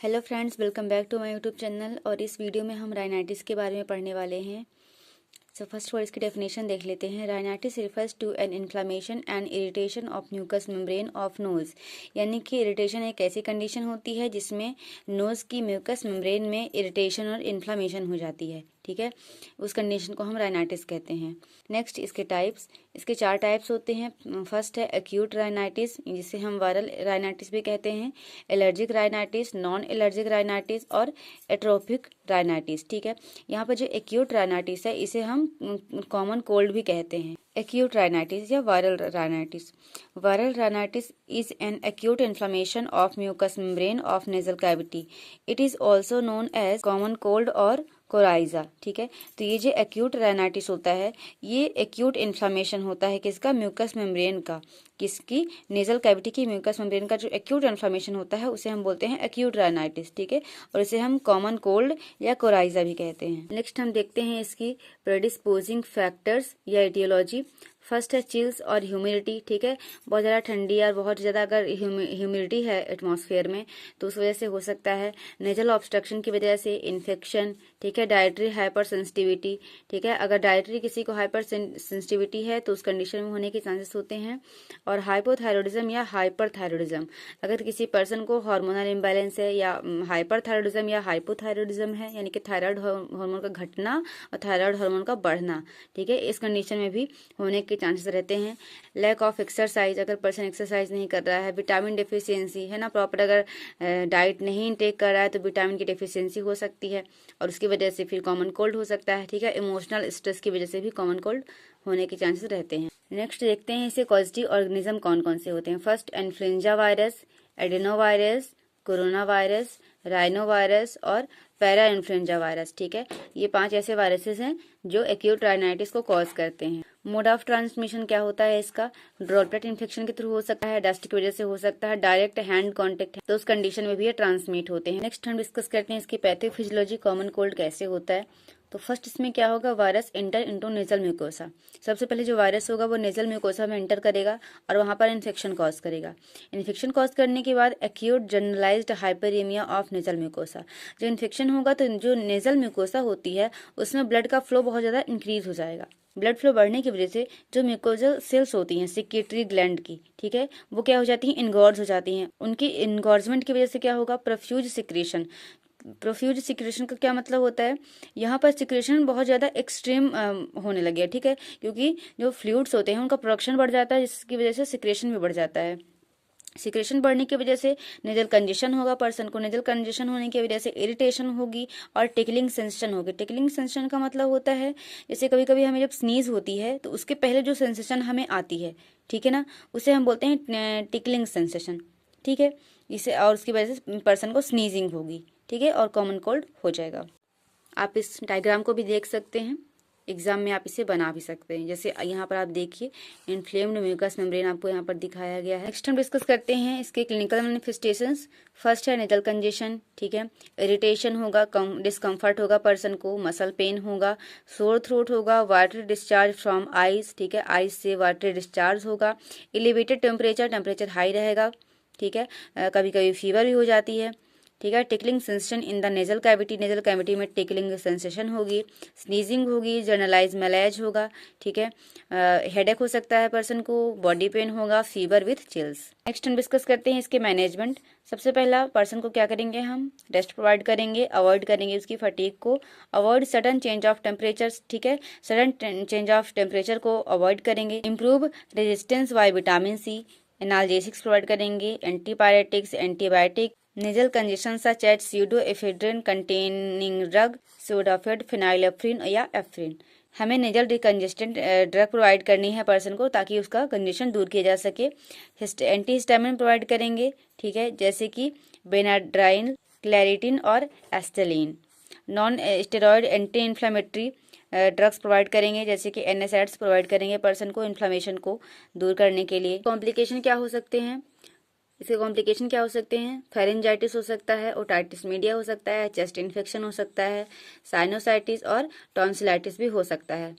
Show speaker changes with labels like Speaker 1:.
Speaker 1: Hello friends, welcome back to my YouTube channel. और इस video में हम राइनाइटिस के बारे में पढ़ने वाले हैं। सो फर्स्ट वर्ड इसकी डेफिनेशन देख लेते हैं। Rhinitis refers to an inflammation and irritation of mucous membrane of nose. यानी कि इरिटेशन एक ऐसी कंडीशन होती है जिसमें नोज की म्यूकस मेम्ब्रेन में इरिटेशन और इन्फ्लामेशन हो जाती है। ठीक है, उस कंडीशन को हम राइनाइटिस कहते हैं। नेक्स्ट इसके टाइप्स, इसके 4 टाइप्स होते हैं। फर्स्ट है एक्यूट राइनाइटिस, जिसे हम वायरल राइनाइटिस भी कहते हैं, allergic rhinitis, non allergic rhinitis और एट्रोपिक राइनाइटिस। ठीक है, यहाँ पर जो एक्यूट राइनाइटिस है इसे हम कॉमन कोल्ड भी कहते हैं। एक्यूट राइनाइटिस या viral rhinitis. Viral rhinitis is an acute inflammation of mucous membrane of nasal cavity. It is also known as common cold और कोराइजा। ठीक है, तो ये जो एक्यूट राइनाइटिस होता है ये एक्यूट इन्फ्लेमेशन होता है किसका, म्यूकस मेम्ब्रेन का। किसकी, नेजल कैविटी की म्यूकस मेम्ब्रेन का जो एक्यूट इन्फ्लेमेशन होता है उसे हम बोलते हैं एक्यूट राइनाइटिस। ठीक है, और इसे हम कॉमन कोल्ड या कोराइजा भी कहते हैं। नेक्स्ट हम देखते हैं इसकी प्रेडिस्पोजिंग फैक्टर्स या एटियोलॉजी। फर्स्ट है चिल्स और ह्यूमिडिटी। ठीक है, बहुत ज़्यादा ठंडी और बहुत ज़्यादा अगर ह्यूमिडिटी है एटमॉस्फेयर में तो उस वजह से हो सकता है। नेजल ऑब्स्ट्रक्शन की वजह से इन्फेक्शन। ठीक है, डाइटरी हाइपर सेंसिटिविटी। ठीक है, अगर डाइटरी किसी को हाइपर सेंसिटिविटी है तो उस कंडीशन में होने के चांसेस होते हैं। और हाइपोथायरॉयडिज्म या हाइपरथायरॉयडिज्म, अगर किसी पर्सन को हार्मोनल इम्बैलेंस है या हाइपरथायरॉयडिज्म या हाइपोथायरॉयडिज्म है, यानी कि थायराइड हार्मोन का घटना और थायराइड हार्मोन का बढ़ना। ठीक है, इस कंडीशन में भी होने के चांसेस रहते हैं। लैक ऑफ एक्सरसाइज, अगर पर्सन एक्सरसाइज नहीं कर रहा है। विटामिन डेफिशिएंसी है ना, प्रॉपर अगर डाइट नहीं इनटेक कर रहा है तो विटामिन की डेफिशिएंसी हो सकती है और उसकी वजह से फिर कॉमन कोल्ड हो सकता है। ठीक है, इमोशनल स्ट्रेस की वजह से भी कॉमन कोल्ड होने के चांसेस रहते हैं। नेक्स्ट देखते हैं इसे पॉजिटिव ऑर्गेनिज्म कौन कौन से होते हैं। First influenza virus, adeno virus, corona virus, rhino virus और पैरा इन्फ्लुएंजा वायरस। ठीक है, ये 5 ऐसे वायरसेस हैं जो एक्यूट राइनाइटिस को कॉज करते हैं। मोड ऑफ ट्रांसमिशन क्या होता है इसका, ड्रॉपलेट इन्फेक्शन के थ्रू हो सकता है, डस्ट की वजह से हो सकता है, डायरेक्ट हैंड कांटेक्ट है तो उस कंडीशन में भी ये ट्रांसमिट होते हैं। नेक्स्ट हम डिस्कस करते हैं इसकी पैथोफिजियोलॉजी, कॉमन कोल्ड कैसे होता है। तो फर्स्ट इसमें क्या होगा, virus enter into nasal mucosa. सबसे पहले जो वायरस होगा वो नेजल म्यूकोसा में एंटर करेगा और वहां पर इन्फेक्शन कॉज करेगा। इन्फेक्शन कॉज करने के बाद acute generalised hyperaemia of nasal mucosa. जो इन्फेक्शन होगा तो जो नेजल म्यूकोसा होती है उसमें ब्लड का फ्लो बहुत ज्यादा इंक्रीज हो जाएगा। ब्लड फ्लो बढ़ने की वजह से जो म्यूकोजल सेल्स होती हैं सिक्रेटरी ग्लैंड की, ठीक है, वो क्या हो जाती हैं, इनगॉर्ज हो जाती हैं। उनकी इनगॉर्जमेंट की वजह से क्या होगा, प्रोफ्यूज सिक्रेशन। प्रोफ्यूज सिक्रेशन का क्या मतलब होता है, यहाँ पर सिक्रेशन बहुत ज़्यादा एक्सट्रीम होने लगे। ठीक है, क्योंकि जो फ्लूइड्स होते हैं उनका प्रोडक्शन बढ़ जाता है जिसकी वजह से सिक्रेशन भी बढ़ जाता है। सिक्रेशन बढ़ने की वजह से नेजल कंजेशन होगा पर्सन को। नेजल कंजेशन होने की वजह से इरिटेशन होगी और टिकलिंग सेंसेशन होगी। टिकलिंग सेंसेशन का मतलब होता है जैसे कभी कभी हमें जब स्नीज होती है तो उसके पहले जो सेंसेशन हमें आती है, ठीक है ना, उसे हम बोलते हैं टिकलिंग सेंसेशन। ठीक है, इसे और उसकी वजह से पर्सन को स्नीजिंग होगी। ठीक है, और कॉमन कोल्ड हो जाएगा। आप इस डायग्राम को भी देख सकते हैं, एग्जाम में आप इसे बना भी सकते हैं। जैसे यहाँ पर आप देखिए इन्फ्लेम्ड म्यूकस मेम्ब्रेन आपको यहाँ पर दिखाया गया है। नेक्स्ट हम डिस्कस करते हैं इसके क्लिनिकल मैनिफेस्टेशंस। फर्स्ट है नेजल कंजेशन। ठीक है, इरिटेशन होगा, डिस्कम्फर्ट होगा पर्सन को, मसल पेन होगा, सोर थ्रोट होगा, वाटरी डिस्चार्ज फ्रॉम आइज। ठीक है, आइज से वाटरी डिस्चार्ज होगा, एलिवेटेड टेम्परेचर, टेम्परेचर हाई रहेगा। ठीक है, कभी कभी फीवर भी हो जाती है। ठीक है, tickling sensation in the nasal cavity, nasal cavity में टिकलिंग सेंसेशन होगी, स्नीजिंग होगी, जनरलाइज मलेज होगा। ठीक है, हेडेक हो सकता है पर्सन को, बॉडी पेन होगा, फीवर विथ चिल्स। नेक्स्ट हम डिस्कस करते हैं इसके मैनेजमेंट। सबसे पहला पर्सन को क्या करेंगे, हम रेस्ट प्रोवाइड करेंगे, अवॉइड करेंगे उसकी फटीग को, avoid sudden change of temperature. ठीक है, सडन चेंज ऑफ टेम्परेचर को अवॉइड करेंगे, improve resistance by vitamin C, analgesics provide करेंगे, antipyretics, antibiotic, nasal congestion such as pseudoephedrine containing drug, Sudafed, phenylephrine या एफ्रिन। हमें नेजल डिकंजेस्टेंट ड्रग प्रोवाइड करनी है person को ताकि उसका कंजेशन दूर किया जा सके। एंटीहिस्टामिन प्रोवाइड करेंगे, ठीक है, जैसे कि बेनाड्राइन, क्लैरिटिन और Astelin. Non steroid anti inflammatory drugs provide करेंगे जैसे कि एनएसएड्स प्रोवाइड करेंगे पर्सन को इन्फ्लामेशन को दूर करने के लिए। कॉम्प्लिकेशन क्या हो सकते हैं, इसके कॉम्प्लिकेशन क्या हो सकते हैं, फेरेंजाइटिस हो सकता है, ओटाइटिस मीडिया हो सकता है, चेस्ट इन्फेक्शन हो सकता है, साइनोसाइटिस और टॉन्सिलाइटिस भी हो सकता है।